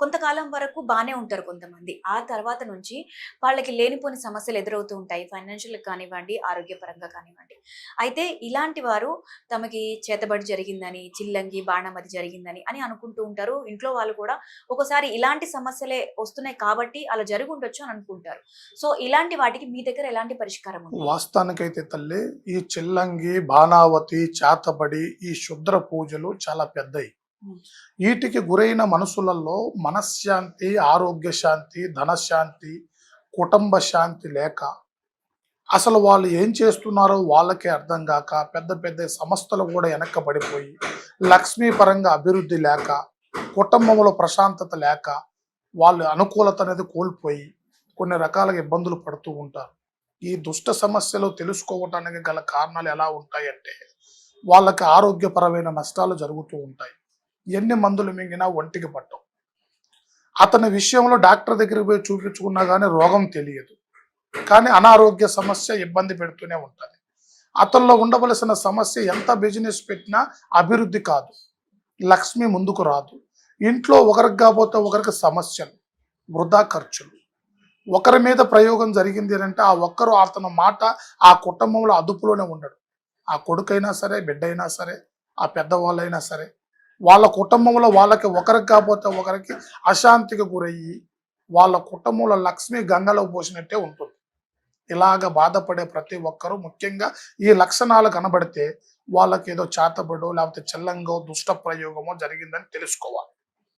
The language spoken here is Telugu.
కొంతకాలం వరకు బానే ఉంటారు కొంతమంది. ఆ తర్వాత నుంచి వాళ్ళకి లేనిపోని సమస్యలు ఎదురవుతూ ఉంటాయి. ఫైనాన్షియల్‌గా కానివ్వండి, ఆరోగ్యపరంగా కానివ్వండి. అయితే ఇలాంటి వారు తమకి చేతబడి జరిగిందని, చిల్లంగి, బాణమతి జరిగిందని అని అనుకుంటూ ఉంటారు. ఇంట్లో వాళ్ళు కూడా ఒక్కోసారి ఇలాంటి సమస్యలే వస్తున్నాయి కాబట్టి అలా జరిగుండొచ్చు అని అనుకుంటారు. సో, ఇలాంటి వాటికి మీ దగ్గర ఎలాంటి పరిష్కారం ఉంది? వాస్తవానికైతే తల్లి ఈ చిల్లంగి, బాణావతి, చేతబడి, ఈ శుద్ర పూజలు చాలా పెద్దయి. హ్మ్. వీటికి గురైన మనసులలో మనశ్శాంతి, ఆరోగ్య శాంతి, ధనశాంతి, కుటుంబ శాంతి లేక అసలు వాళ్ళు ఏం చేస్తున్నారో వాళ్ళకే అర్థం కాక పెద్ద పెద్ద సంస్థలు కూడా వెనక్కబడిపోయి లక్ష్మీ పరంగా అభివృద్ధి లేక కుటుంబంలో ప్రశాంతత లేక వాళ్ళు అనుకూలత అనేది కోల్పోయి కొన్ని రకాలుగా ఇబ్బందులు పడుతూ ఉంటారు. ఈ దుష్ట సమస్యలు తెలుసుకోవటానికి గల కారణాలు ఎలా ఉంటాయంటే వాళ్ళకి ఆరోగ్యపరమైన నష్టాలు జరుగుతూ ఉంటాయి. ఎన్ని మందులు మింగినా ఒంటికి పట్టవు. అతని విషయంలో డాక్టర్ దగ్గరికి పోయి చూపించుకున్నా కానీ రోగం తెలియదు, కానీ అనారోగ్య సమస్య ఇబ్బంది పెడుతూనే ఉంటుంది. అతనిలో ఉండవలసిన సమస్య ఎంత బిజినెస్ పెట్టినా అభివృద్ధి కాదు, లక్ష్మి ముందుకు రాదు. ఇంట్లో ఒకరికి కాకపోతే ఒకరికి సమస్యలు, వృధా ఖర్చులు. ఒకరి మీద ప్రయోగం జరిగింది అంటే ఆ ఒక్కరు అతని మాట ఆ కుటుంబంలో అదుపులోనే ఉండడు. ఆ కొడుకైనా సరే, బిడ్డైనా సరే, ఆ పెద్దవాళ్ళైనా సరే, వాళ్ళ కుటుంబంలో వాళ్ళకి ఒకరికి కాకపోతే ఒకరికి అశాంతికి గురయ్యి వాళ్ళ కుటుంబంలో లక్ష్మి గంగలో పోసినట్టే ఉంటుంది. ఇలాగ బాధపడే ప్రతి ఒక్కరూ ముఖ్యంగా ఈ లక్షణాలు కనబడితే వాళ్ళకి ఏదో చేతబడో లేకపోతే చెల్లంగో దుష్ట ప్రయోగమో జరిగిందని తెలుసుకోవాలి.